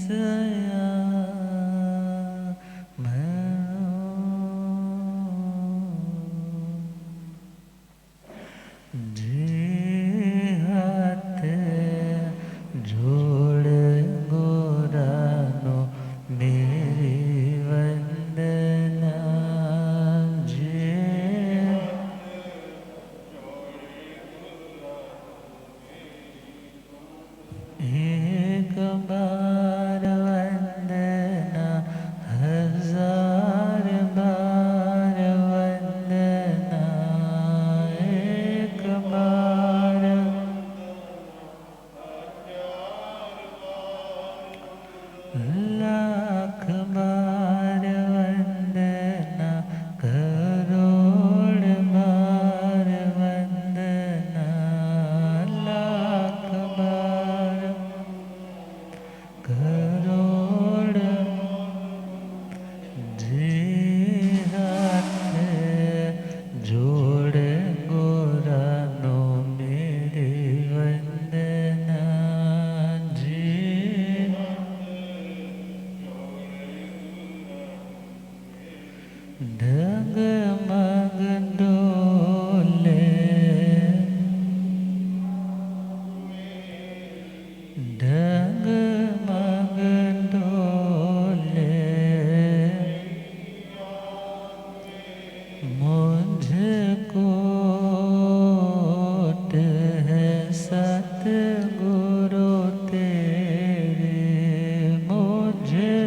सया हाथ जोड़ गोरानो मेरी वंदना जे एक बार वंदना हजार बार वंदना एक बार लाख बार वंदना करोड़ बार वंदना लाख बार करोड़ जे हाथ जोड़ गोरानो मेरे वंदना जे डगमग डोले डगमग डोले मुझको है सतगुरु तेरे मुझे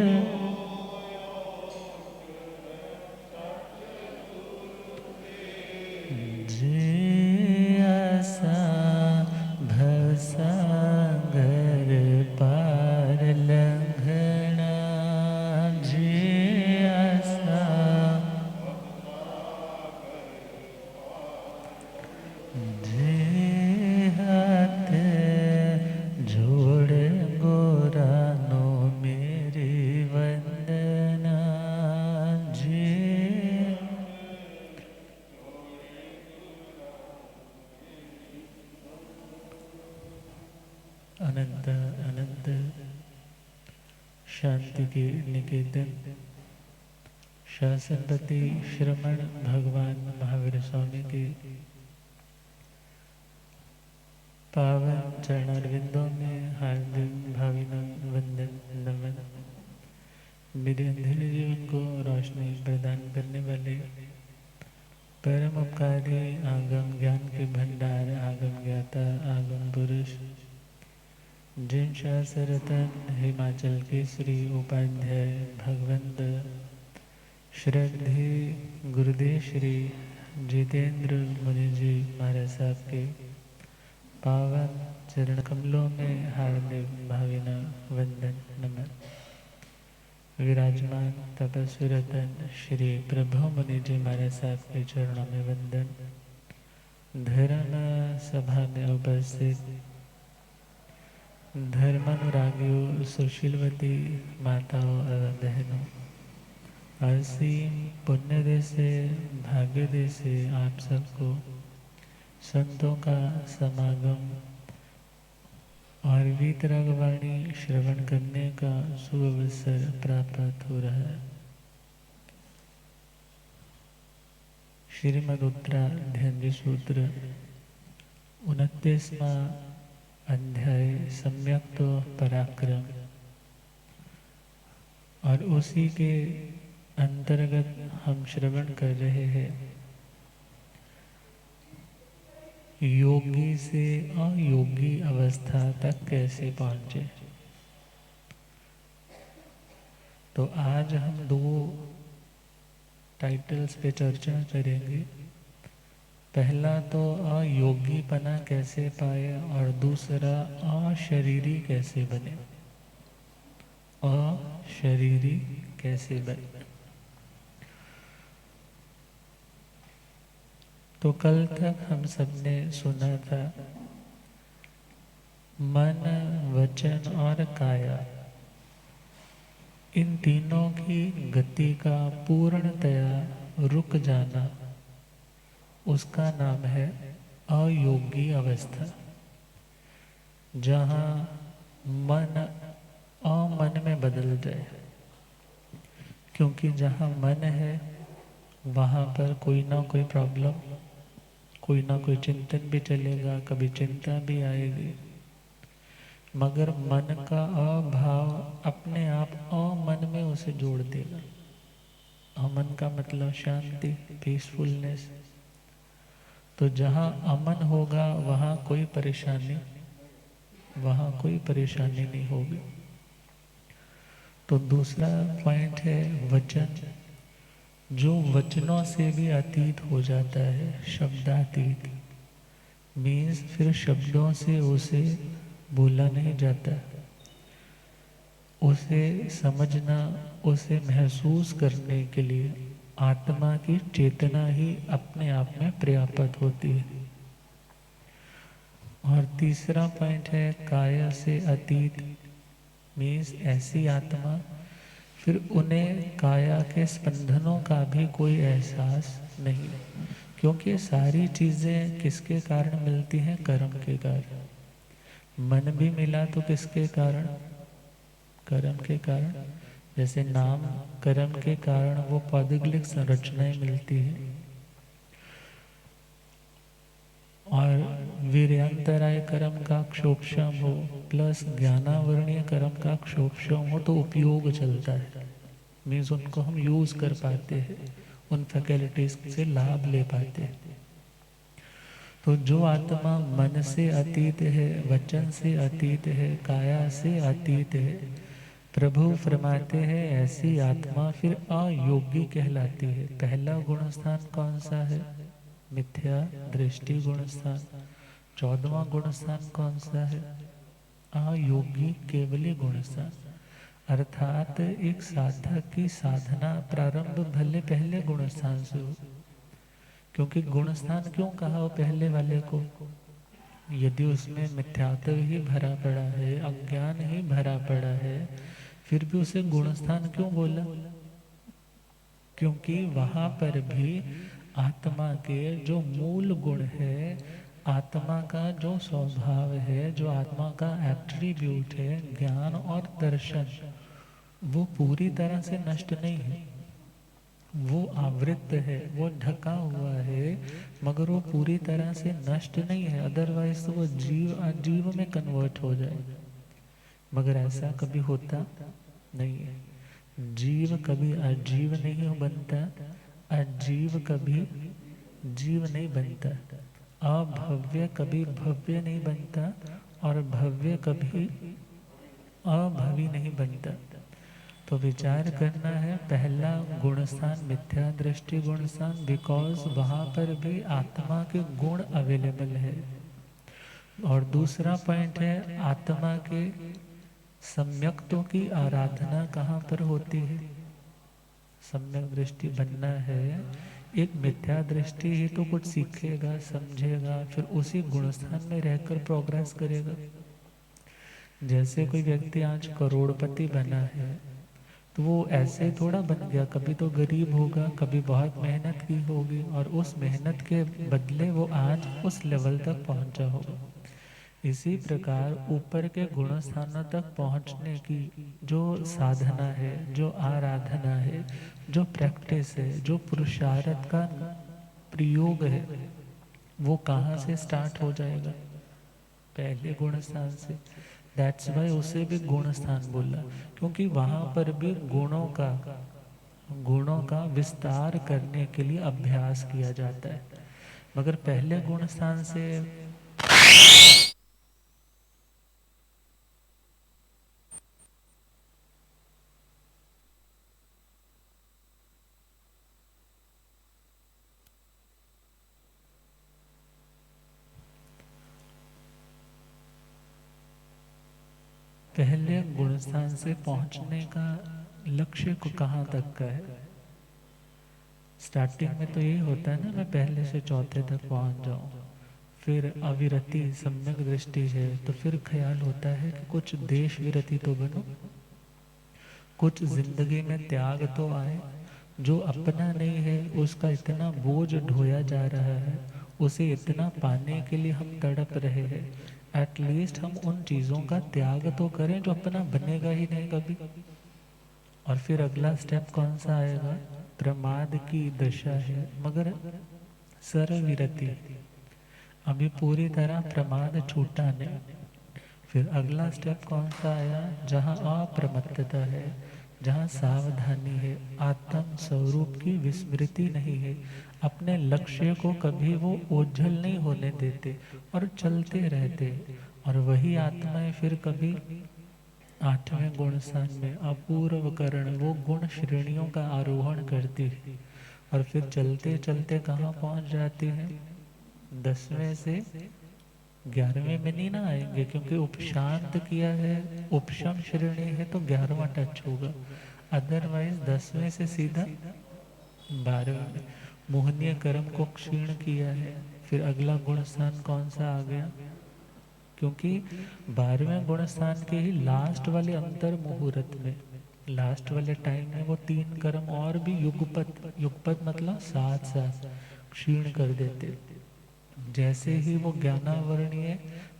जे आसा भवसागर पार लंघना जे आसा जे हाथ जोड़ गोरानो मेरी वंदना जे अनंत अनंत शांति के निकेतन शासनपति श्रमण भगवान महावीर स्वामी के पावन चरणारविंदों में हार्दिक भावना वंदन नमन। मेरे अंधेरे जीवन को रोशनी प्रदान करने वाले परम उपकारी आगम ज्ञान के भंडार आगम ज्ञाता आगम पुरुष जिन शास्त्ररतन हिमाचल केसरी उपाध्याय भगवंत श्रद्धे गुरुदेव श्री जितेंद्र मुनि जी महाराज साहब के पावन चरण कमलों में हार्दिक भावना वंदन नमन। विराजमान तपस्वी रतन श्री प्रभु मुनि जी महाराज साहब के चरणों में वंदन। धर्म सभा में उपस्थित धर्मानुरागियों सुशीलवती माताओं एवं बहनों, असीम पुण्य दे से भाग्य दे से आप सबको संतों का समागम और वीतरागवाणी श्रवण करने का सुअवसर प्राप्त हो रहा है। श्रीमद् उत्तराध्ययन सूत्र 29वां अध्याय सम्यक तो पराक्रम और उसी के अंतर्गत हम श्रवण कर रहे हैं योगी से अयोगी अवस्था तक कैसे पहुंचे। तो आज हम दो टाइटल्स पे चर्चा करेंगे। पहला तो अयोगीपना कैसे पाए और दूसरा अशरीरी कैसे बने। अशरीरी कैसे बने। तो कल तक हम सबने सुना था मन वचन और काया इन तीनों की गति का पूर्णतया रुक जाना उसका नाम है अयोगी अवस्था। जहाँ मन अमन में क्योंकि जहाँ मन है वहाँ पर कोई ना कोई प्रॉब्लम, कोई ना कोई चिंतन भी चलेगा, कभी चिंता भी आएगी। मगर मन का अभाव अपने आप अमन में उसे जोड़ देगा। अमन का मतलब शांति, पीसफुलनेस। तो जहाँ अमन होगा वहाँ कोई परेशानी, वहाँ कोई परेशानी नहीं होगी। तो दूसरा पॉइंट है वचन, जो वचनों से भी अतीत हो जाता है, शब्दातीत। मीन्स फिर शब्दों से उसे बोला नहीं जाता, उसे समझना, उसे महसूस करने के लिए आत्मा की चेतना ही अपने आप में पर्याप्त होती है। और तीसरा पॉइंट है काया से अतीत। मीन्स ऐसी आत्मा फिर उन्हें काया के स्पंदनों का भी कोई एहसास नहीं, क्योंकि सारी चीज़ें किसके कारण मिलती हैं? कर्म के कारण। मन भी मिला तो किसके कारण? कर्म के कारण। जैसे नाम कर्म के कारण वो पौद्गलिक संरचनाएं मिलती है, और वीर्यांतराय कर्म का क्षोभशम हो प्लस ज्ञानावरणीय कर्म का क्षोभशम हो तो उपयोग चलता है। मीन्स उनको हम यूज़ कर पाते हैं, उन फैकल्टीज से लाभ ले पाते हैं। तो जो आत्मा मन से अतीत है, वचन से अतीत है, काया से अतीत है, प्रभु फरमाते हैं ऐसी आत्मा फिर अयोगी कहलाती है। पहला गुण स्थान कौन सा है? मिथ्या दृष्टि गुण स्थान। 14वां गुण स्थान कौन सा है? अयोगी केवली गुण स्थान। अर्थात एक साधक की साधना प्रारंभ भले पहले गुण स्थान से हो। क्योंकि गुण स्थान क्यों कहा हो पहले वाले को? यदि उसमें मिथ्यात्व ही भरा पड़ा है, अज्ञान ही भरा पड़ा है, फिर भी उसे गुणस्थान क्यों बोला? क्योंकि वहां पर भी आत्मा के जो मूल गुण है, आत्मा का जो स्वभाव है, जो आत्मा का एट्रीब्यूट है, ज्ञान और दर्शन, वो पूरी तरह से नष्ट नहीं है। वो आवृत है, वो ढका हुआ है, मगर वो पूरी तरह से नष्ट नहीं है। अदरवाइज तो वो जीव अजीव में कन्वर्ट हो जाए, मगर ऐसा कभी होता नहीं है। जीव कभी अजीव नहीं बनता, अजीव कभी जीव नहीं बनता, अभव्य कभी भव्य नहीं बनता, और भव्य कभी अभवी नहीं बनता। तो विचार करना है, पहला गुणस्थान मिथ्या दृष्टि गुणस्थान, बिकॉज वहाँ पर भी आत्मा के गुण अवेलेबल है। और दूसरा पॉइंट है आत्मा के सम्यक्तों की आराधना कहाँ पर होती है? सम्यक दृष्टि बनना है, एक मिथ्या दृष्टि ही तो कुछ सीखेगा, समझेगा, फिर उसी गुणस्थान में रहकर प्रोग्रेस करेगा। जैसे कोई व्यक्ति आज करोड़पति बना है, तो वो ऐसे थोड़ा बन गया, कभी तो गरीब होगा, कभी बहुत मेहनत की होगी, और उस मेहनत के बदले वो आज उस लेवल तक पहुंचा होगा। इसी प्रकार ऊपर के गुण स्थानों तक पहुंचने की जो साधना है, जो आराधना है, जो प्रैक्टिस है, जो पुरुषार्थ का प्रयोग है, वो कहाँ से स्टार्ट हो जाएगा? पहले गुण स्थान से। दैट्स वाई उसे भी गुण स्थान बोला, क्योंकि वहां पर भी गुणों का विस्तार करने के लिए अभ्यास किया जाता है। मगर पहले गुण स्थान से पहले गुण स्थान से पहुंचने का लक्ष्य को कहाँ तक का है? स्टार्टिंग में तो यही होता है ना, मैं पहले से चौथे तक पहुंच जाऊं। फिर अविरति सम्यक दृष्टि है, तो फिर ख्याल होता है कि कुछ देश विरति तो बनो, कुछ जिंदगी में त्याग तो आए। जो अपना नहीं है उसका इतना बोझ ढोया जा रहा है, उसे इतना पाने के लिए हम तड़प रहे हैं, एटलीस्ट हम उन चीज़ों का त्याग तो करें जो अपना बनेगा ही नहीं कभी। और फिर अगला स्टेप कौन सा आएगा? प्रमाद की दशा है मगर सर्वविरति, अभी पूरी तरह प्रमाद छूटा नहीं। फिर अगला स्टेप कौन सा आया? जहाँ अप्रमत्तता है, जहाँ सावधानी है, आत्म स्वरूप की विस्मृति नहीं है, अपने लक्ष्य को कभी वो ओझल नहीं होने देते और चलते रहते। और वही आत्माएं फिर कभी आठवें गुण स्थान में अपूर्व करण, वो गुण श्रेणियों का आरोहण करती है और फिर चलते चलते कहाँ पहुँच जाती है? 10वें से 11वें में नहीं ना आएंगे, क्योंकि उपशांत किया है, उपशम श्रेणी है तो 11वां टच होगा। अदरवाइज 10वें से सीधा 12वें में। मोहनीय कर्म को क्षीण किया है, फिर अगला गुण स्थान कौन सा आ गया? क्योंकि 12वें गुण स्थान के ही लास्ट वाले अंतर मुहूर्त में, लास्ट वाले टाइम में वो 3 कर्म और भी युगपत, युगपत मतलब साथ साथ क्षीण कर देते। जैसे ही वो ज्ञानावर्णीय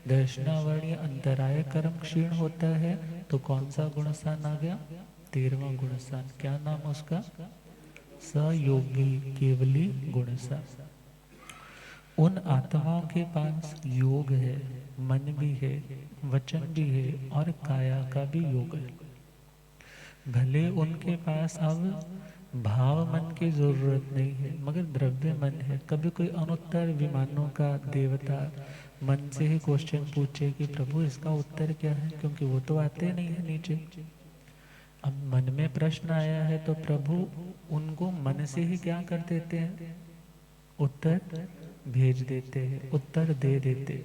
दर्शनावर्णीय अंतराय कर्म क्षीण होता है तो कौन सा गुण स्थान आ गया? 13वां गुण स्थान। क्या नाम उसका? सयोगी केवली गुण स्थान। उन आत्माओं के पास योग है, मन भी है, वचन भी है और काया का भी योग है। भले उनके पास अब भाव मन की जरूरत नहीं है मगर द्रव्य मन है। कभी कोई अनुत्तर विमानों का देवता मन से ही क्वेश्चन पूछे कि प्रभु इसका उत्तर क्या है, क्योंकि वो तो आते नहीं है नीचे। अब मन में प्रश्न आया है तो प्रभु उनको मन से ही क्या कर देते हैं? उत्तर भेज देते हैं, उत्तर दे देते।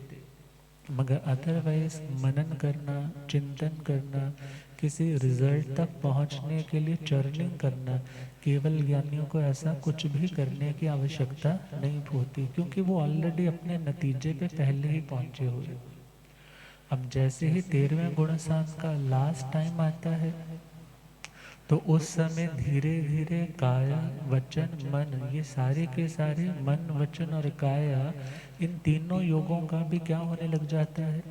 मगर अदरवाइज मनन करना, चिंतन करना, किसी रिजल्ट तक पहुंचने के लिए चर्निंग करना, केवल ज्ञानियों को ऐसा कुछ भी करने की आवश्यकता नहीं होती, क्योंकि वो ऑलरेडी अपने नतीजे पे पहले ही पहुंचे हुए। अब जैसे ही 13वें गुण स्थान का लास्ट टाइम आता है तो उस समय धीरे धीरे काया वचन मन, ये सारे के सारे मन वचन और काया, इन तीनों योगों का भी क्या होने लग जाता है?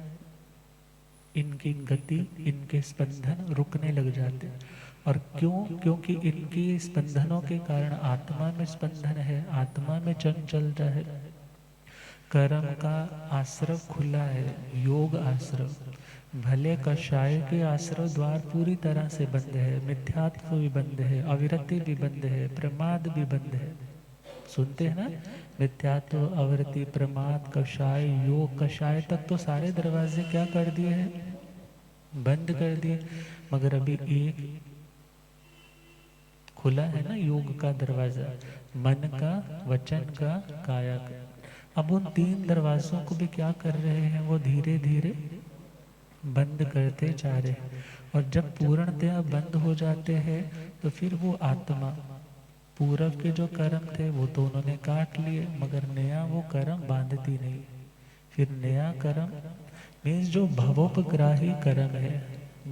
इनकी गति, इनके स्पंदन रुकने लग जाते हैं। और क्यों? क्योंकि इनकी स्पंदनों के कारण आत्मा में स्पंदन है, आत्मा में चंचलता है। कर्म का आश्रव खुला है, योग आश्रव। भले कषाय के आश्रव द्वार पूरी तरह से बंद है, मिथ्यात्व भी बंद है, अविरति भी बंद है, प्रमाद भी बंद है। सुनते हैं ना? मिथ्यात्व, अवृत्ति, प्रमाद, कषाय, योग। कषाय तक तो सारे दरवाजे क्या कर दिए हैं? बंद कर दिए। मगर अभी एक खुला है ना, योग का दरवाजा, मन का, वचन का, काया का। अब उन 3 दरवाजों को भी क्या कर रहे हैं? वो धीरे धीरे बंद करते जा रहे हैं। और जब पूर्णतया बंद हो जाते हैं तो फिर वो आत्मा, पूरब के जो कर्म थे वो तो उन्होंने काट लिए, मगर नया वो कर्म बांधती नहीं। फिर नया कर्म मीन्स जो भवोपग्राही कर्म है,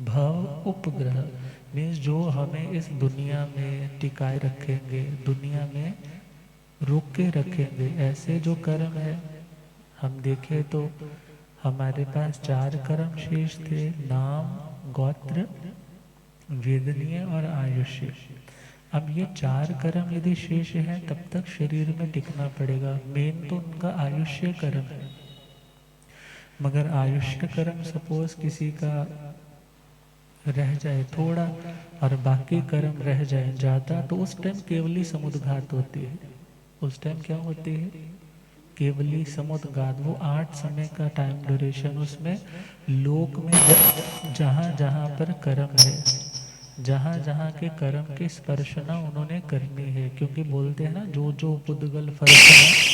भव उपग्रह मीन्स जो हमें इस दुनिया में टिकाए रखेंगे, दुनिया में रोक के रखेंगे, ऐसे जो कर्म है। हम देखें तो हमारे पास 4 कर्म शेष थे: नाम, गोत्र, वेदनीय और आयुष्य। अब ये 4 कर्म यदि शेष हैं तब तक शरीर में टिकना पड़ेगा। मेन तो उनका आयुष्य कर्म है। मगर आयुष्य कर्म सपोज किसी का रह जाए थोड़ा और बाकी कर्म रह जाए ज़्यादा, तो उस टाइम केवली समुद्घात होती है। उस टाइम क्या होती है? केवली समुद्घात। वो 8 समय का टाइम ड्यूरेशन, उसमें लोक में जहाँ जहाँ पर कर्म है, जहाँ जहाँ के कर्म की स्पर्शना उन्होंने करनी है। क्योंकि बोलते हैं ना, जो जो पुद्गल फर्शना।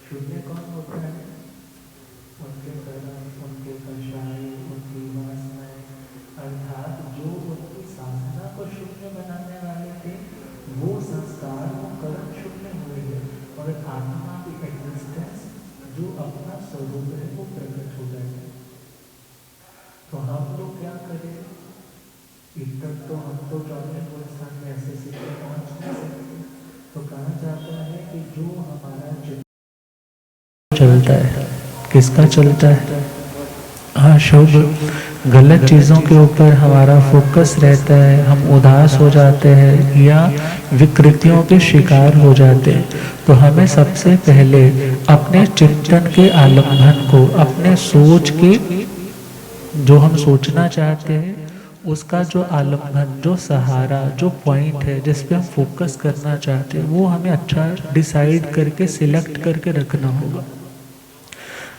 शून्य कौन होता है? उनके कर्म, उनके कषाय, उनकी वासनाएं, अर्थात जो उनकी साधना को शून्य बनाने वाले थे, वो संस्कार वो कर्म शून्य हुए हैं, और आत्मा की एग्जिस्टेंस जो अपना स्वरूप है वो प्रकट हो गए हैं। तो हम लोग क्या करें? इतना तो हम तो 24 स्थान में ऐसे सीधे पहुंच नहीं सकते। तो कहा जाता है कि जो हमारा चलता है, किसका चलता है? हाँ, शुभ गलत चीज़ों के ऊपर हमारा फोकस रहता है, हम उदास हो जाते हैं या विकृतियों के शिकार हो जाते हैं। तो हमें सबसे पहले अपने चिंतन के आलम्बन को, अपने सोच के, जो हम सोचना चाहते हैं उसका जो आलम्बन, जो सहारा, जो पॉइंट है जिस पे हम फोकस करना चाहते हैं, वो हमें अच्छा डिसाइड करके सिलेक्ट करके रखना होगा।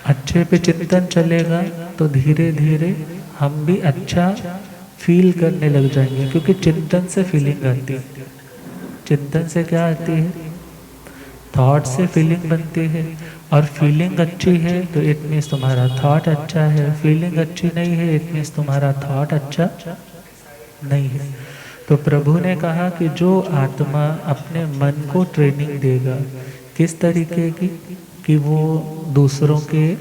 अच्छे पे चिंतन चलेगा तो धीरे धीरे हम भी अच्छा फील करने लग जाएंगे, क्योंकि चिंतन से फीलिंग आती है। चिंतन से क्या आती है? थॉट से फीलिंग बनती है, और फीलिंग अच्छी है तो इट मीन्स तुम्हारा थॉट अच्छा है, फीलिंग अच्छी नहीं है इट मीन्स तुम्हारा थॉट अच्छा नहीं है। तो प्रभु ने कहा कि जो आत्मा अपने मन को ट्रेनिंग देगा, किस तरीके की, कि वो दूसरों के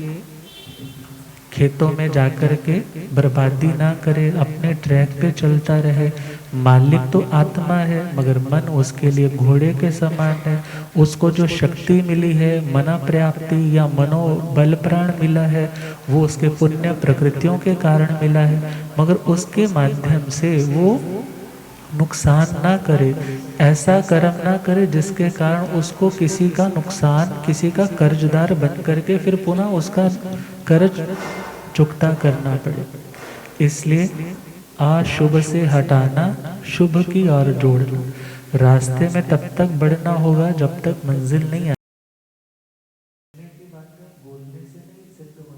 खेतों में जाकर के बर्बादी ना करे, अपने ट्रैक पे चलता रहे। मालिक तो आत्मा है, मगर मन उसके लिए घोड़े के समान है। उसको जो शक्ति मिली है, मना प्राप्ति या मनोबल प्राण मिला है, वो उसके पुण्य प्रकृतियों के कारण मिला है, मगर उसके माध्यम से वो नुकसान ना करे, ऐसा कर्म ना करे जिसके कारण उसको किसी का नुकसान, किसी का कर्जदार बन करके फिर पुनः उसका कर्ज चुकता करना पड़े। इसलिए अशुभ से हटाना, शुभ की ओर जोड़ना। रास्ते में तब तक बढ़ना होगा जब तक मंजिल नहीं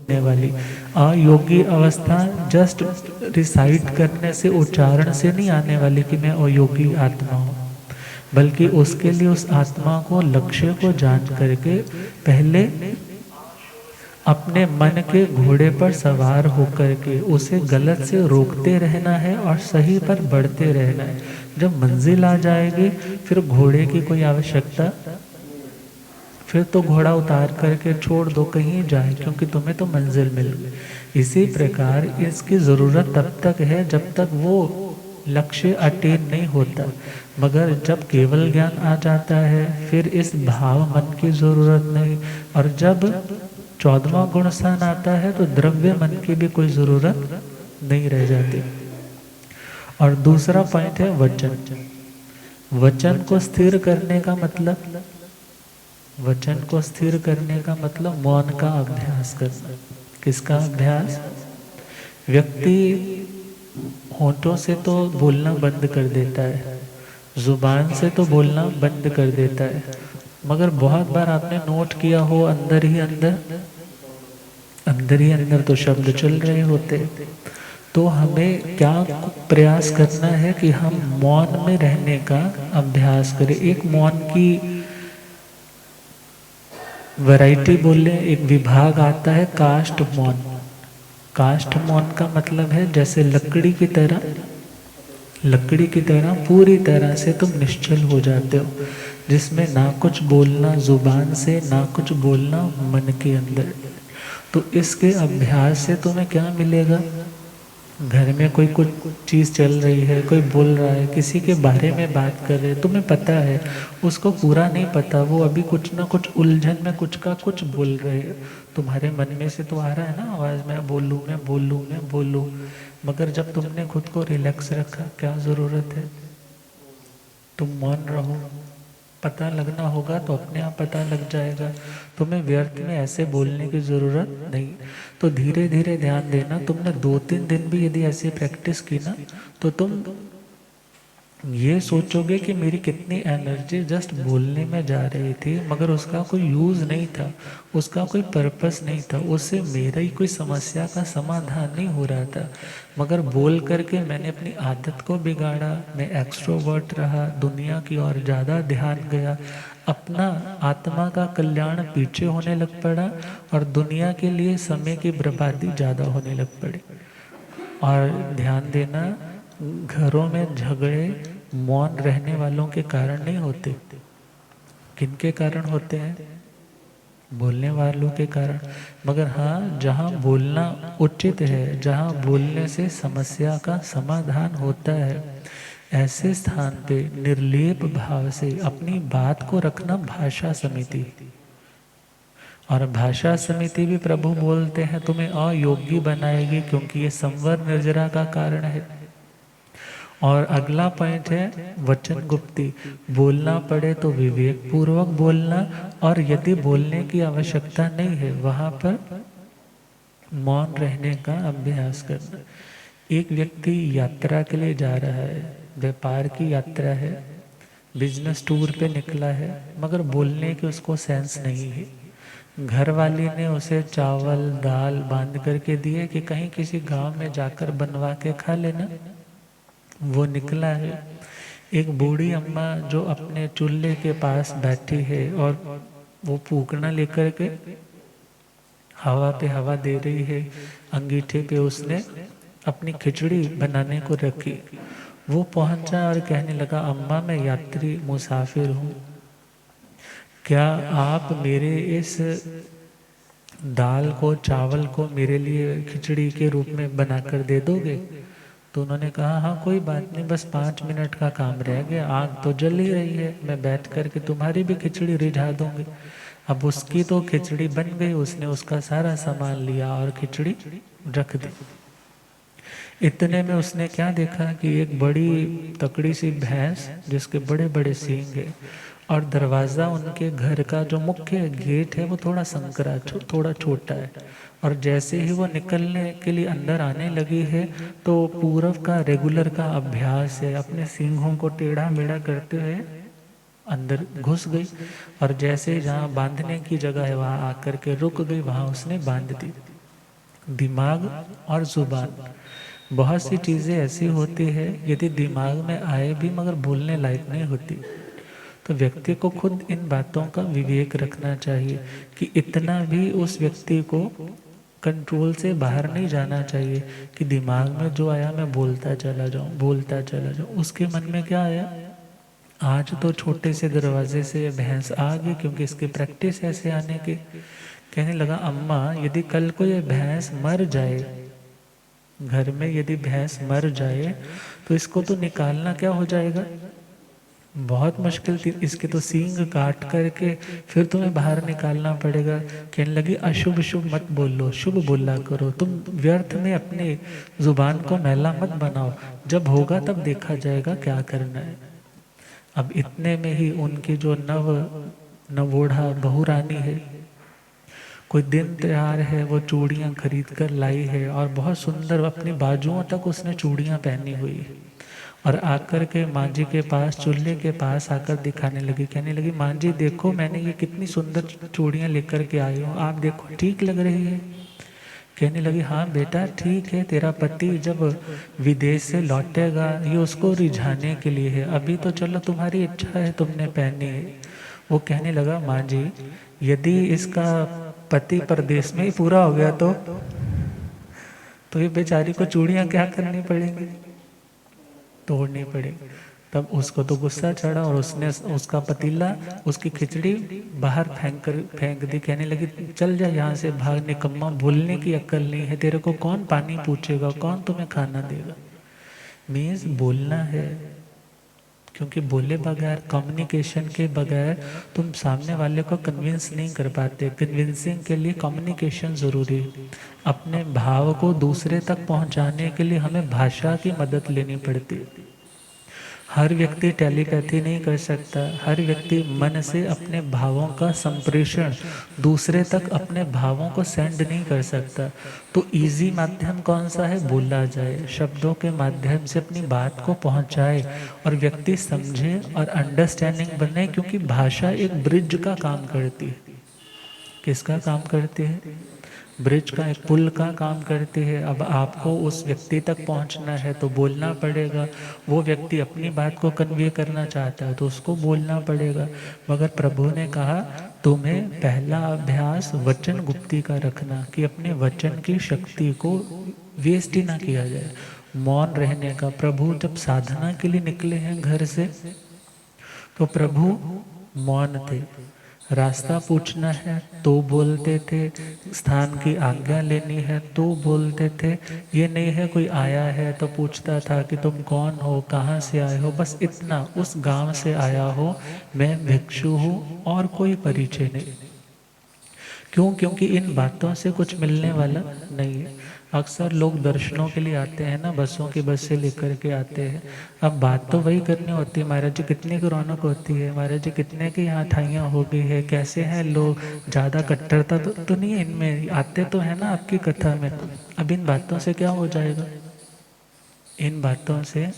आने वाली। अयोगी अवस्था जस्ट रिसाइट करने से, उच्चारण से नहीं आने वाली कि मैं अयोगी आत्मा हूँ, बल्कि उसके लिए उस आत्मा को, लक्ष्य को जान करके पहले अपने मन के घोड़े पर सवार होकर के उसे गलत से रोकते रहना है और सही पर बढ़ते रहना है। जब मंजिल आ जाएगी फिर घोड़े की कोई आवश्यकता, फिर तो घोड़ा उतार करके छोड़ दो, कहीं जाए, क्योंकि तुम्हें तो मंजिल मिल गई। इसी प्रकार इसकी ज़रूरत तब तक है जब तक वो लक्ष्य अटेन नहीं होता, मगर जब केवल ज्ञान आ जाता है फिर इस भाव मन की ज़रूरत नहीं। और जब 14वां गुण स्थान आता है तो द्रव्य मन की भी कोई ज़रूरत नहीं रह जाती। और दूसरा पॉइंट है वचन। वचन को स्थिर करने का मतलब, वचन को स्थिर करने का मतलब मौन का अभ्यास करना। किसका अभ्यास? व्यक्ति होठों से तो बोलना बंद कर देता है, जुबान से तो बोलना बंद कर देता है, मगर बहुत बार आपने नोट किया हो अंदर ही अंदर तो शब्द चल रहे होते। तो हमें क्या प्रयास करना है कि हम मौन में रहने का अभ्यास करें। एक मौन की वैरायटी बोले, एक विभाग आता है काष्ठ मौन। काष्ठ मौन का मतलब है जैसे लकड़ी की तरह पूरी तरह से तुम निश्चल हो जाते हो, जिसमें ना कुछ बोलना जुबान से, ना कुछ बोलना मन के अंदर। तो इसके अभ्यास से तुम्हें क्या मिलेगा? घर में कोई कुछ चीज़ चल रही है, कोई बोल रहा है, किसी के बारे में बात कर रहे हैं, तुम्हें पता है उसको पूरा नहीं पता, वो अभी कुछ ना कुछ उलझन में कुछ का कुछ बोल रहे हैं। तुम्हारे मन में से तो आ रहा है ना आवाज़, मैं बोलूँ, मगर जब तुमने खुद को रिलैक्स रखा, क्या ज़रूरत है? तुम मौन रहो, पता लगना होगा तो अपने आप पता लग जाएगा। तुम्हें व्यर्थ में ऐसे बोलने की ज़रूरत नहीं। तो धीरे धीरे ध्यान देना, तुमने 2-3 दिन भी यदि ऐसी प्रैक्टिस की ना, तो तुम ये सोचोगे कि मेरी कितनी एनर्जी जस्ट बोलने में जा रही थी, मगर उसका कोई यूज़ नहीं था, उसका कोई पर्पस नहीं था, उससे मेरा ही कोई समस्या का समाधान नहीं हो रहा था, मगर बोल करके मैंने अपनी आदत को बिगाड़ा, मैं एक्सट्रोवर्ट रहा, दुनिया की ओर ज़्यादा ध्यान गया। अपना आत्मा का कल्याण पीछे होने लग पड़ा और दुनिया के लिए समय की बर्बादी ज़्यादा होने लग पड़ी। और ध्यान देना, घरों में झगड़े मौन रहने वालों के कारण नहीं होते। किनके कारण होते हैं? बोलने वालों के कारण। मगर हाँ, जहाँ बोलना उचित है, जहाँ बोलने से समस्या का समाधान होता है, ऐसे स्थान पे निर्लेप भाव से अपनी बात को रखना भाषा समिति। और भाषा समिति भी प्रभु बोलते हैं तुम्हें अयोग्य बनाएगी, क्योंकि ये संवर निर्जरा का कारण है। और अगला पॉइंट है वचन गुप्ती। बोलना पड़े तो विवेक पूर्वक बोलना, और यदि बोलने की आवश्यकता नहीं है वहां पर मौन रहने का अभ्यास करना। एक व्यक्ति यात्रा के लिए जा रहा है, व्यापार की यात्रा है, बिजनेस टूर पे निकला है, मगर बोलने की उसको सेंस नहीं है। घर वाली ने उसे चावल दाल बांध करके दिए कि कहीं किसी गांव में जाकर बनवा के खा लेना। वो निकला है। एक बूढ़ी अम्मा जो अपने चूल्हे के पास बैठी है और वो फूकना लेकर के हवा पे हवा दे रही है, अंगीठे पे उसने अपनी खिचड़ी बनाने को रखी। वो पहुंचा और कहने लगा, अम्मा मैं यात्री मुसाफिर हूँ, क्या आप मेरे इस दाल को चावल को मेरे लिए खिचड़ी के रूप में बनाकर दे दोगे? तो उन्होंने कहा हाँ कोई बात नहीं, बस 5 मिनट का काम रह गया, आग तो जल ही रही है, मैं बैठ करके तुम्हारी भी खिचड़ी रिझा दूंगी। अब उसकी तो खिचड़ी बन गई, उसने उसका सारा सामान लिया और खिचड़ी रख दी। इतने में उसने क्या देखा कि एक बड़ी तकड़ी सी भैंस जिसके बड़े बड़े सींग है, और दरवाज़ा उनके घर का जो मुख्य गेट है वो थोड़ा संकरा थोड़ा छोटा है, और जैसे ही वो निकलने के लिए अंदर आने लगी है तो पूरब का रेगुलर का अभ्यास है, अपने सींगों को टेढ़ा मेढ़ा करते हुए अंदर घुस गई, और जैसे जहाँ बांधने की जगह है वहाँ आकर के रुक गई, वहाँ उसने बांध दी। दिमाग और जुबान, बहुत सी चीज़ें ऐसी होती है यदि दिमाग में आए भी मगर बोलने लायक नहीं होती, तो व्यक्ति को खुद इन बातों का विवेक रखना चाहिए कि इतना भी उस व्यक्ति को कंट्रोल से बाहर नहीं जाना चाहिए कि दिमाग में जो आया मैं बोलता चला जाऊं, बोलता चला जाऊं। उसके मन में क्या आया, आज तो छोटे से दरवाजे से भैंस आ गई, क्योंकि इसकी प्रैक्टिस ऐसे आने की। कहने लगा अम्मा यदि कल को ये भैंस मर जाए, घर में यदि भैंस मर जाए तो इसको तो निकालना क्या हो जाएगा, बहुत मुश्किल थी, इसके तो सींग काट करके फिर तुम्हें बाहर निकालना पड़ेगा। कहने लगी अशुभ शुभ मत बोलो, शुभ बोला करो, तुम व्यर्थ में अपनी जुबान को मैला मत बनाओ, जब होगा तब देखा जाएगा क्या करना है। अब इतने में ही उनकी जो नवोढ़ा बहू रानी है, कोई दिन त्योहार है, वो चूड़ियाँ खरीद कर लाई है और बहुत सुंदर अपनी बाजुओं तक उसने चूड़ियाँ पहनी हुई है, और आकर के माँ जी के पास चूल्हे के पास आकर दिखाने लगी। कहने लगी माँ जी देखो मैंने ये कितनी सुंदर चूड़ियाँ लेकर के आई हूँ, आप देखो ठीक लग रही है। कहने लगी हाँ बेटा ठीक है, तेरा पति जब विदेश से लौटेगा ये उसको रिझाने के लिए है, अभी तो चलो तुम्हारी इच्छा है तुमने पहनी है। वो कहने लगा माँ जी यदि इसका पति परदेश में ही पूरा हो गया तो ये बेचारी को चूड़ियाँ क्या करनी पड़ेंगी, तोड़नी पड़ेगी। तब उसको तो गुस्सा चढ़ा और उसने उसका पतीला उसकी खिचड़ी बाहर फेंक दी। कहने लगी चल जा यहाँ से भाग, निकम्मा, बोलने की अक्ल नहीं है तेरे को, कौन पानी पूछेगा, कौन तुम्हें खाना देगा। मीन्स बोलना है, क्योंकि बोले बगैर, कम्युनिकेशन के बगैर तुम सामने वाले को कन्विंस नहीं कर पाते। कन्विंसिंग के लिए कम्युनिकेशन ज़रूरी है। अपने भाव को दूसरे तक पहुंचाने के लिए हमें भाषा की मदद लेनी पड़ती है। हर व्यक्ति टेलीपैथी नहीं कर सकता, हर व्यक्ति मन से अपने भावों का संप्रेषण दूसरे तक अपने भावों को सेंड नहीं कर सकता। तो इजी माध्यम कौन सा है, बोला जाए, शब्दों के माध्यम से अपनी बात को पहुंचाए और व्यक्ति समझे और अंडरस्टैंडिंग बने, क्योंकि भाषा एक ब्रिज का काम करती है। किसका काम करती है, ब्रिज का एक पुल का काम करती है। अब आपको उस व्यक्ति तक पहुंचना है तो बोलना पड़ेगा, वो व्यक्ति अपनी बात को कन्वे करना चाहता है तो उसको बोलना पड़ेगा। मगर प्रभु ने कहा तुम्हें पहला अभ्यास वचन गुप्ती का रखना, कि अपने वचन की शक्ति को वेस्ट ही ना किया जाए, मौन रहने का। प्रभु जब साधना के लिए निकले हैं घर से तो प्रभु मौन थे, रास्ता पूछना है तो बोलते थे, स्थान की आज्ञा लेनी है तो बोलते थे। ये नहीं है कोई आया है तो पूछता था कि तुम कौन हो, कहाँ से आए हो, बस इतना, उस गांव से आया हो, मैं भिक्षु हूँ, और कोई परिचय नहीं। क्यों? क्योंकि इन बातों से कुछ मिलने वाला नहीं है। अक्सर लोग दर्शनों के लिए आते हैं ना, बसों की बस से लेकर के आते हैं। अब बात तो वही करनी होती है, महाराज जी कितने की रौनक होती है, महाराज जी कितने की यहाँ थाइयाँ हो गई है, कैसे हैं लोग, ज़्यादा कट्टरता तो नहीं है इनमें, आते तो है ना आपकी कथा में। अब इन बातों से क्या हो जाएगा? इन बातों से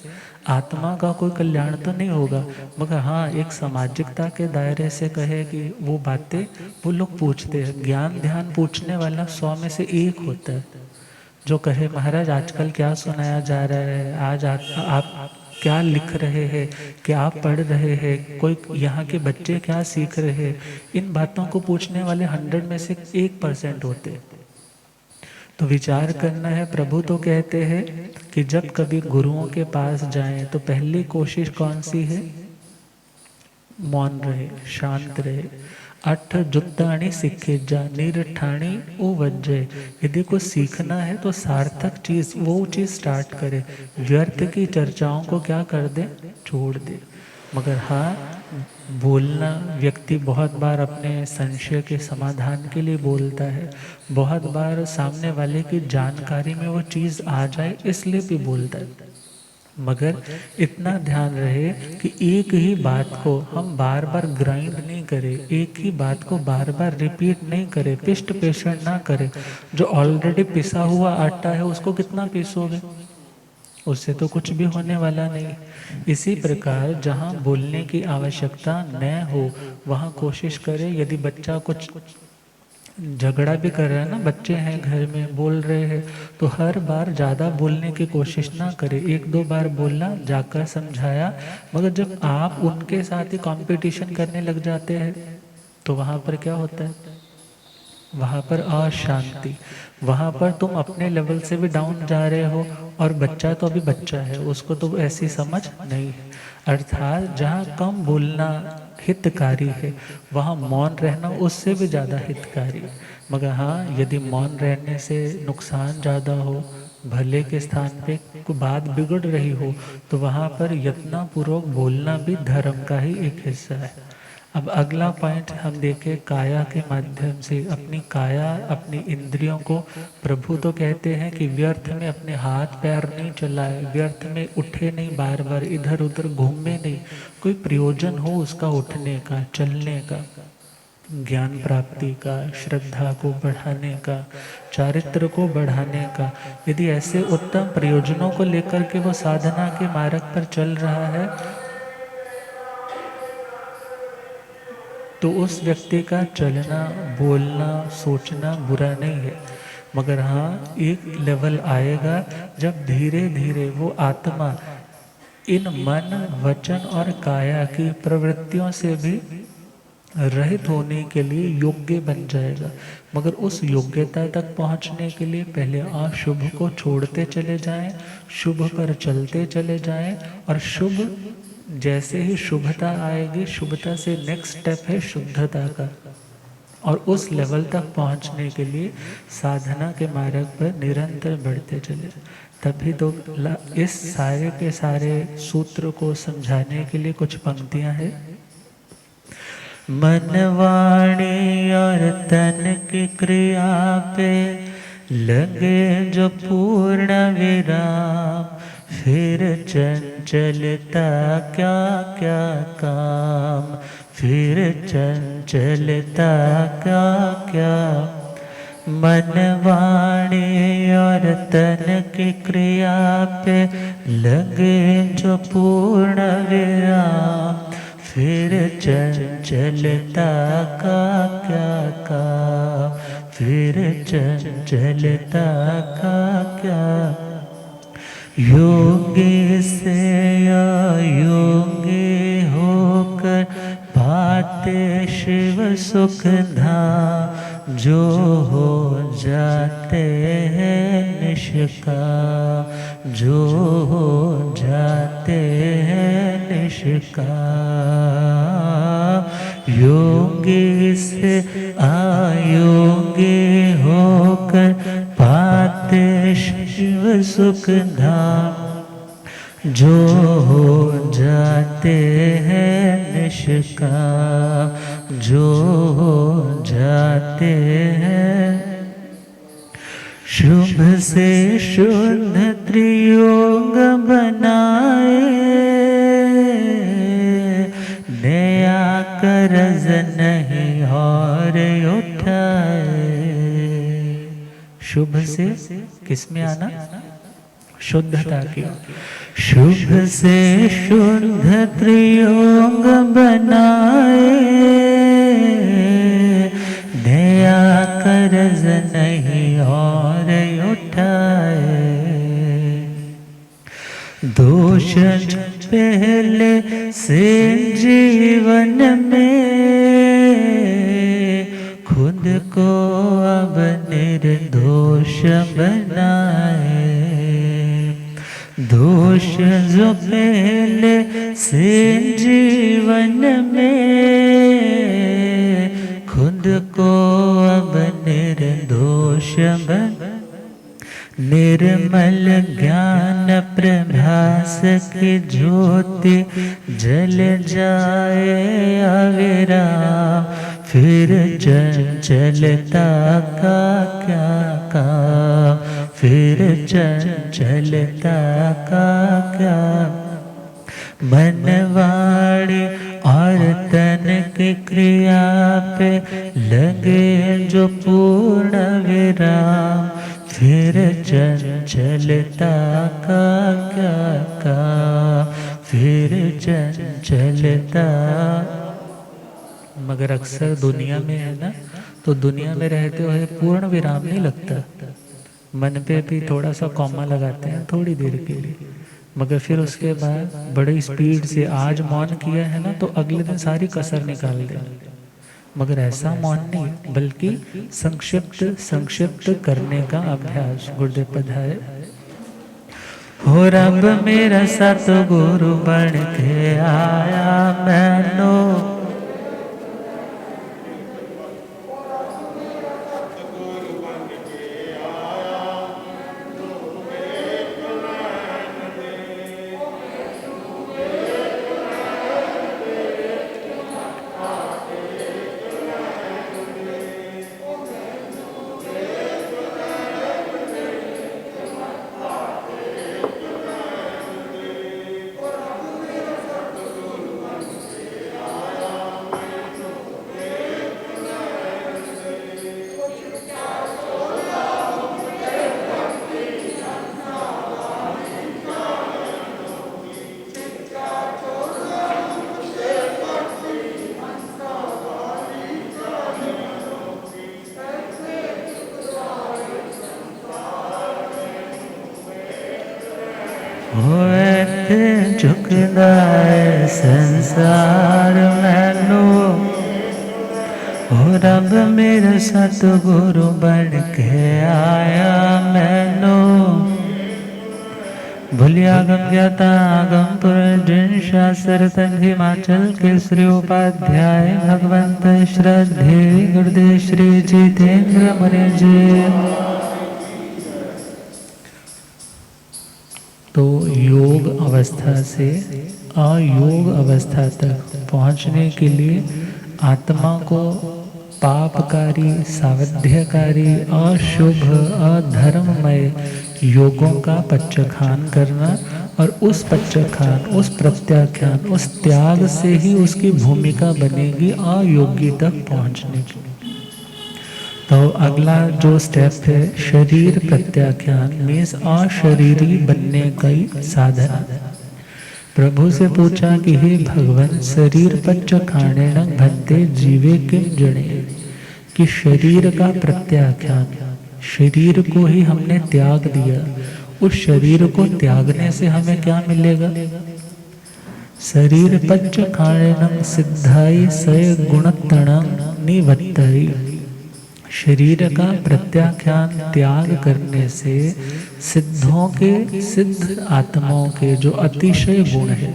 आत्मा का कोई कल्याण तो नहीं होगा। मगर हाँ, एक सामाजिकता के दायरे से कहे कि वो बातें वो लोग पूछते हैं। ज्ञान ध्यान पूछने वाला 100 में से एक होता है जो कहे महाराज आजकल क्या सुनाया जा रहा है, आज आप क्या लिख रहे हैं, क्या पढ़ रहे हैं, कोई यहाँ के बच्चे क्या सीख रहे हैं। इन बातों को पूछने वाले 100 में से 1% होते हैं। तो विचार करना है। प्रभु तो कहते हैं कि जब कभी गुरुओं के पास जाएं तो पहली कोशिश कौन सी है? मौन रहे, शांत रहे। अठ जुत्ताणी सीखे जा, निरठाणी ओ वज्जे। यदि कुछ सीखना है तो सार्थक चीज, वो चीज स्टार्ट करे, व्यर्थ की चर्चाओं को क्या कर दे, छोड़ दे। मगर हाँ, बोलना, व्यक्ति बहुत बार अपने संशय के समाधान के लिए बोलता है, बहुत बार सामने वाले की जानकारी में वो चीज़ आ जाए इसलिए भी बोलता है। मगर इतना ध्यान रहे कि एक ही बात को हम बार बार ग्राइंड नहीं करें, एक ही बात को बार बार रिपीट नहीं करें, पिष्ट पेषण ना करें। जो ऑलरेडी पिसा हुआ आटा है उसको कितना पीसोगे, उससे तो कुछ भी होने वाला नहीं। इसी प्रकार जहाँ बोलने की आवश्यकता न हो वहाँ कोशिश करें। यदि बच्चा कुछ झगड़ा भी कर रहा है ना, बच्चे हैं घर में बोल रहे हैं, तो हर बार ज़्यादा बोलने की कोशिश ना करें। 1-2 बार बोला, जाकर समझाया। मगर जब आप उनके साथ ही कंपटीशन करने लग जाते हैं तो वहाँ पर क्या होता है? वहाँ पर अशांति, वहाँ पर तुम अपने लेवल से भी डाउन जा रहे हो, और बच्चा तो अभी बच्चा है, उसको तो ऐसी समझ नहीं है। अर्थात जहाँ कम बोलना हितकारी है वहाँ मौन रहना उससे भी ज़्यादा हितकारी है। मगर हाँ, यदि मौन रहने से नुकसान ज़्यादा हो, भले के स्थान पे कोई बात बिगड़ रही हो, तो वहाँ पर यत्नपूर्वक बोलना भी धर्म का ही एक हिस्सा है। अब अगला पॉइंट हम देखें, काया के माध्यम से अपनी काया, अपनी इंद्रियों को, प्रभु तो कहते हैं कि व्यर्थ में अपने हाथ पैर नहीं चलाए, व्यर्थ में उठे नहीं, बार बार इधर उधर घूमे नहीं, कोई प्रयोजन हो उसका उठने का, चलने का, ज्ञान प्राप्ति का, श्रद्धा को बढ़ाने का, चारित्र को बढ़ाने का। यदि ऐसे उत्तम प्रयोजनों को लेकर के वो साधना के मार्ग पर चल रहा है तो उस व्यक्ति का चलना, बोलना, सोचना बुरा नहीं है। मगर हाँ, एक लेवल आएगा जब धीरे धीरे वो आत्मा इन मन, वचन और काया की प्रवृत्तियों से भी रहित होने के लिए योग्य बन जाएगा। मगर उस योग्यता तक पहुंचने के लिए पहले अशुभ को छोड़ते चले जाएं, शुभ पर चलते चले जाएं, और शुभ जैसे ही शुभता आएगी, शुभता से नेक्स्ट स्टेप है शुद्धता का। और उस लेवल तक पहुंचने के लिए साधना के मार्ग पर निरंतर बढ़ते चले। तभी तो इस सारे के सारे सूत्र को समझाने के लिए कुछ पंक्तियां हैं। मन, वाणी और तन की क्रिया पे लगे जो पूर्ण विराम, फिर चंचलता क्या क्या काम, फिर चंचलता क्या क्या। मन, वाणी और तन की क्रिया पे लगे जो पूर्ण विराम, फिर चंचलता का क्या काम, फिर चंचलता का क्या। योगी से अयोगी होकर पाते शिव सुख धाम, जो हो जाते हैं निष्काम, जो हो जाते हैं निष्काम। योगी से अयोगी होकर पाते शिव सुख धाम, जो हो जाते हैं निष्काम, जो हो जाते हैं। शुभ से शुद्ध त्रियोग बनाए, नया कर्ज नहीं और उठाए। शुभ से किसमें आना? शुद्धता की। शुभ से शुद्ध त्रियोग बनाए, नया कर्ज नहीं और उठाए। दोष पहले से जीवन में, खुद को अब निर्दोष बनाए। दोष जो पहले से जीवन में, खुद को अब निर्दोष बनाए। निर्मल ज्ञान प्रभास की ज्योति जल जाए अविराम, फिर चंचलता का क्या काम, फिर चंचलता का क्या। मन वाणी और तन की क्रिया पे लगे जो पूर्ण विराम, फिर चंचलता का क्या काम, फिर चंचलता। मगर अक्सर दुनिया में है ना, तो दुनिया में रहते हुए पूर्ण विराम नहीं लगता। मन पे भी थोड़ा सा कॉमा लगाते हैं थोड़ी देर के लिए, मगर फिर उसके बाद बड़ी स्पीड से आज मौन किया है ना, तो अगले दिन सारी कसर निकाल दें। मगर ऐसा मौन नहीं, बल्कि संक्षिप्त करने का अभ्यास। गुरुदेव पधारे। हो रब मेरा सतगुरु बन के आया मैनो, झुकदा है संसार मैनू, हो रब मेरा सतगुरु बन के आया मैनू। भूलिया गम ज्ञाता गम पुरजन शास्त्र तन हिमाचल केसरी उपाध्याय भगवंत श्रद्धे गुरुदेव श्री जितेंद्र मुनि जी। तो योग अवस्था से अयोग अवस्था तक पहुंचने के लिए आत्मा को पापकारी, सावध्यकारी, अशुभ, अधर्ममय योगों का पच्चखान करना, और उस पच्चखान, उस प्रत्याख्यान, उस त्याग से ही उसकी भूमिका बनेगी अयोगी तक पहुंचने की। तो अगला जो स्टेप है शरीर प्रत्याख्यान, मीन्स अशरीरी बनने का साधन। प्रभु से पूछा कि हे भगवान, शरीर पच्च खाणेन भंते जीवे किम जड़े। कि शरीर का प्रत्याख्यान, शरीर को ही हमने त्याग दिया, उस शरीर को त्यागने से हमें क्या मिलेगा? शरीर पंच खाणेनं सिद्धाई सय गुणतणं निवत्तई। शरीर का प्रत्याख्यान त्याग करने से सिद्धों के, सिद्ध आत्माओं के जो अतिशय गुण है,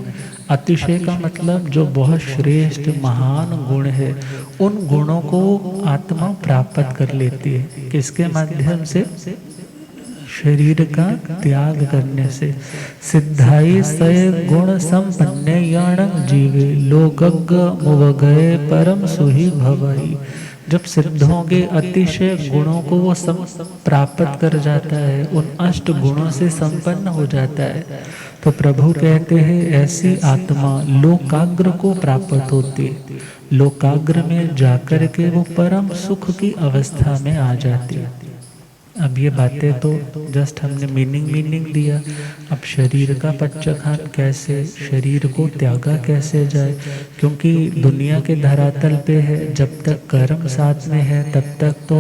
अतिशय का मतलब जो बहुत श्रेष्ठ महान गुण है, उन गुणों को आत्मा प्राप्त कर लेती है। किसके माध्यम से? शरीर का त्याग करने से। सिद्धाई सय गुण संपन्ने याणं जीवे लोकज्ञ मुवगए परम सुही भवई। जब सिद्धों के अतिशय गुणों को वो प्राप्त कर जाता है, उन अष्ट गुणों से संपन्न हो जाता है, तो प्रभु कहते हैं ऐसी आत्मा लोकाग्र को प्राप्त होती है। लोकाग्र में जाकर के वो परम सुख की अवस्था में आ जाती है। अब ये बातें तो जस्ट हमने मीनिंग दिया। अब शरीर का पच्चखान कैसे, शरीर को त्यागा कैसे जाए, क्योंकि दुनिया के धरातल पे है, जब तक कर्म साथ में है तब तक तो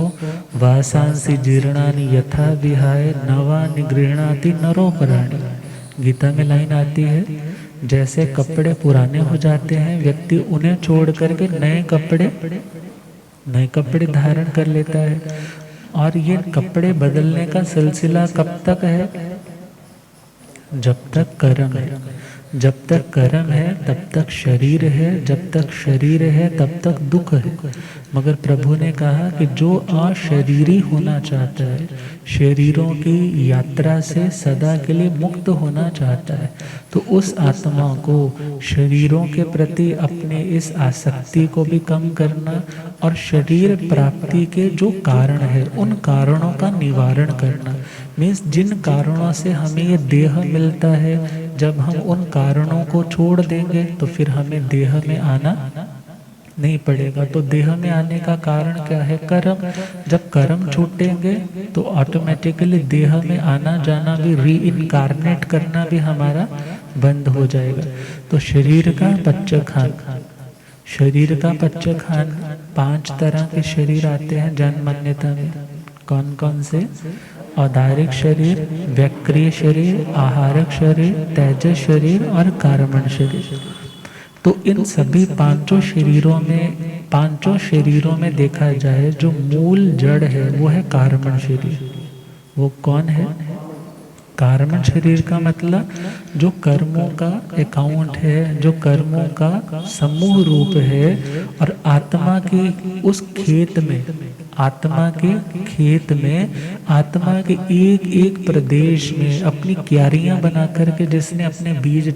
वासांसी जीर्णानि यथा विहाय नवानि गृह्णाति नरो प्राणी। गीता में लाइन आती है, जैसे कपड़े पुराने हो जाते हैं, व्यक्ति उन्हें छोड़ करके नए कपड़े धारण कर लेता है। और ये कपड़े बदलने का सिलसिला कब तक है? जब तक कर्म है। जब तक कर्म है तब तक शरीर है, जब तक शरीर है तब तक दुख है। मगर प्रभु ने कहा कि जो अशरीरी होना चाहता है, शरीरों की यात्रा से सदा के लिए मुक्त होना चाहता है, तो उस आत्मा को शरीरों के प्रति अपने इस आसक्ति को भी कम करना और शरीर प्राप्ति के जो कारण है उन कारणों का निवारण करना। मीन्स जिन कारणों से हमें ये देह मिलता है, जब हम उन कारणों को छोड़ देंगे तो फिर हमें देह में आना नहीं पड़ेगा। तो देह में आने का कारण क्या है? कर्म। जब कर्म छूटेंगे तो ऑटोमेटिकली देह में आना जाना भी, रीइनकार्नेट करना भी हमारा बंद हो जाएगा। तो शरीर का पच्चखान, शरीर का पच्चखान 5 तरह के शरीर आते हैं जन मान्यता में। कौन कौन से? औदारिक शरीर, व्यक्रिय शरीर, आहारक शरीर, तेजस शरीर और कारमण शरीर। तो इन सभी पांचों शरीरों में देखा जाए जो मूल जड़ है वो है कारमण शरीर। वो कौन है? कारमण शरीर का मतलब जो कर्मों का अकाउंट है, जो कर्मों का समूह रूप है, और आत्मा के उस खेत में, आत्मा के खेत में, आत्मा के एक एक प्रदेश में अपनी क्यारियां बना करके जिसने अपने बीज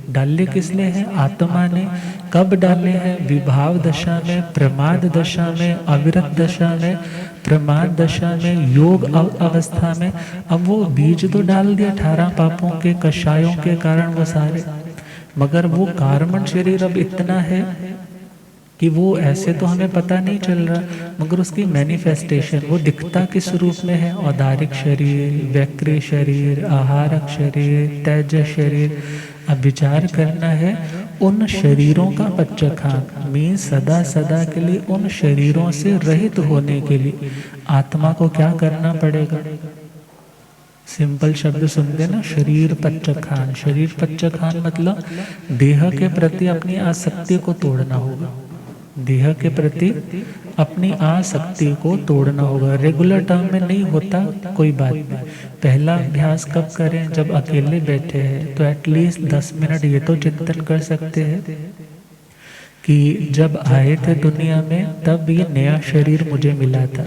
डाले किसने हैं? आत्मा ने। कब डाले हैं? विभाव दशा में, प्रमाद दशा में, अविरत दशा में, प्रमाद दशा में, योग अवस्था में। अब वो बीज तो डाल दिया 18 पापों के, कषायों के कारण वो सारे, मगर वो कारमण शरीर अब इतना है कि वो ऐसे तो हमें पता नहीं चल रहा, मगर उसकी मैनिफेस्टेशन वो दिखता किस रूप में है? औदारिक शरीर, व्यक्रिय शरीर, आहारक शरीर, तेजस शरीर। अब विचार करना है उन शरीरों का पच्चखान, मीन सदा सदा के लिए उन शरीरों से रहित होने के लिए आत्मा को क्या करना पड़ेगा? सिंपल शब्द सुनते ना, शरीर पच्चखान। शरीर पच्चखान मतलब देह के प्रति अपनी आसक्ति को तोड़ना होगा। देह के प्रति अपनी आसक्ति को तोड़ना होगा। रेगुलर टर्म में नहीं होता, कोई बात नहीं। पहला अभ्यास कब करें? जब अकेले बैठे हैं तो एटलीस्ट 10 मिनट ये तो चिंतन कर सकते हैं कि जब आए थे दुनिया में तब ये नया शरीर मुझे मिला था,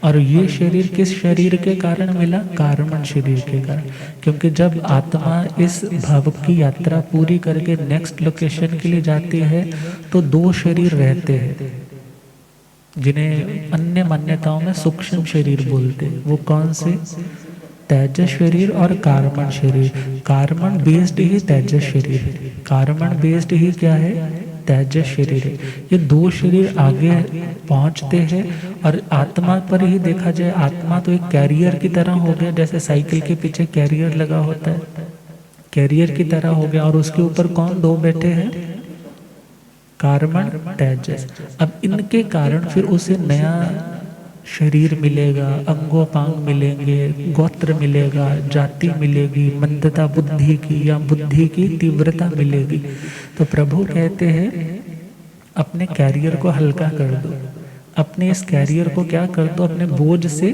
और ये शरीर किस शरीर के कारण मिला? कारमण शरीर के कारण। क्योंकि जब आत्मा इस भव की यात्रा पूरी करके नेक्स्ट लोकेशन के लिए जाती है तो 2 शरीर रहते हैं जिन्हें अन्य मान्यताओं में सूक्ष्म शरीर बोलते हैं। वो कौन से? तेजस शरीर और कारमण शरीर। कारमण बेस्ड ही तेजस शरीर है, कारमण बेस्ड ही क्या है? तेजस शरीर है। ये 2 शरीर आगे पहुंचते हैं, और आत्मा पर ही देखा जाए, आत्मा तो एक कैरियर की तरह हो गया, जैसे साइकिल के पीछे कैरियर लगा होता है, कैरियर की तरह हो गया। और उसके ऊपर कौन 2 बैठे हैं? कार्मण तेजस। अब इनके कारण फिर उसे नया शरीर मिलेगा, अंगोपांग मिलेंगे, गोत्र मिलेगा, जाति मिलेगी, मंदता बुद्धि की या बुद्धि की तीव्रता मिलेगी। तो प्रभु कहते हैं अपने कैरियर को हल्का कर दो, अपने इस कैरियर को क्या कर दो, अपने बोझ से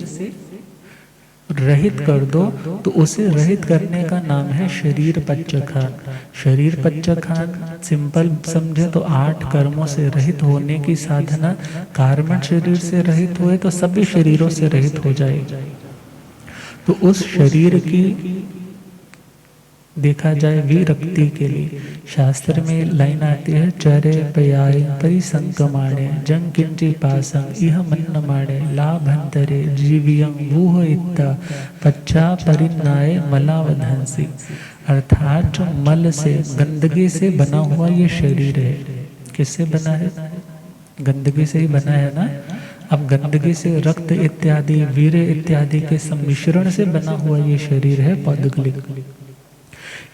रहित कर दो। तो उसे रहित करने का नाम है शरीर पच्चखान। शरीर पच्चखान सिंपल समझे तो 8 कर्मों से रहित होने की साधना। कार्मण शरीर से रहित हुए तो सभी शरीरों से रहित हो जाएगी। तो उस शरीर की देखा जाए विरक्ति के लिए शास्त्र में लाइन आती है, चरे पयाय परिसंकमाणे जंग किंची पासं इह मन्नमाणे लाभंतरे जीवियं वूह इत्ता पच्चा परिन्नाय मलावधंसी। अर्थात जो मल से गंदगी से बना हुआ ये शरीर है, किससे बना है? गंदगी से ही बना है ना। अब गंदगी से रक्त इत्यादि वीर्य इत्यादि के सम्मिश्रण से बना हुआ ये शरीर है पौद्गलिक।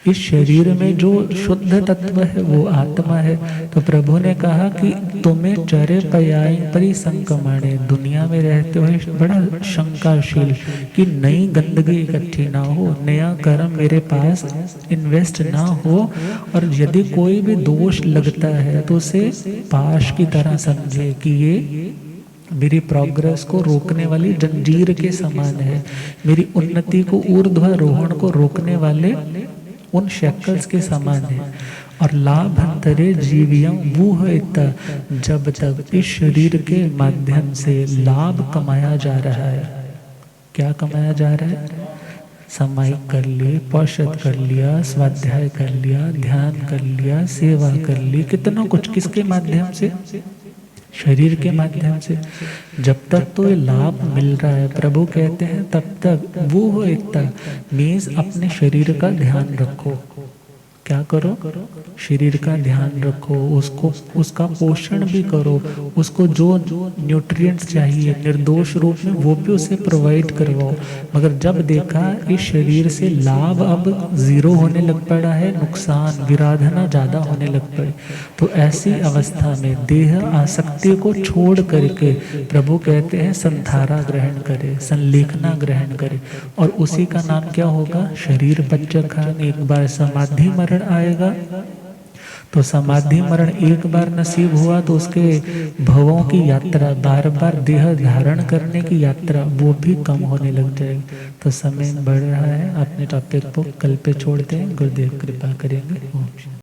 इस शरीर में जो शुद्ध तत्व है वो आत्मा है। तो प्रभु ने कहा कि तुम्हें चरे पयाय परिसंकमाणे, दुनिया में रहते हुए बड़ा शंकाशील कि नई गंदगी इकट्ठी ना हो, नया कर्म मेरे पास इन्वेस्ट ना हो, और यदि कोई भी दोष लगता है तो उसे पाश की तरह समझे कि ये मेरी प्रोग्रेस को रोकने वाली जंजीर के समान है, मेरी उन्नति को ऊर्ध्वारोहण को रोकने वाले उन शैकल्स के समान है। और लाभंतरे जीवियं वूह इत्ता, जब तक इस शरीर के माध्यम से लाभ कमाया जा रहा है। क्या कमाया जा रहा है? समाहिक कर लिए, पौषध कर लिया, स्वाध्याय कर लिया, ध्यान कर लिया, सेवा कर ली, कितना कुछ किसके माध्यम से? शरीर के माध्यम से। जब तक तो ये लाभ मिल रहा है, प्रभु कहते हैं तब तक वो हो इतना मीन्स अपने शरीर का ध्यान रखो। क्या करो? शरीर का ध्यान रखो, उसको उसका पोषण भी करो, उसको जो न्यूट्रिएंट्स चाहिए निर्दोष रूप में वो भी उसे प्रोवाइड करवाओ। मगर जब देखा इस शरीर से लाभ अब जीरो होने लग पड़ा है, नुकसान विराधना ज़्यादा होने लग पड़े, तो ऐसी अवस्था में देह आसक्ति को छोड़ करके प्रभु कहते हैं संधारा ग्रहण करे, संलेखना ग्रहण करे। और उसी का नाम क्या होगा? शरीर पच्चखान। एक बार समाधि मरण आएगा, तो समाधि मरण एक बार नसीब हुआ तो उसके भवों की यात्रा, बार बार देह धारण करने की यात्रा, वो भी कम होने लग जाएगी। तो समय बढ़ रहा है, अपने टॉपिक को कल पे छोड़ते हैं, गुरुदेव कृपा करेंगे।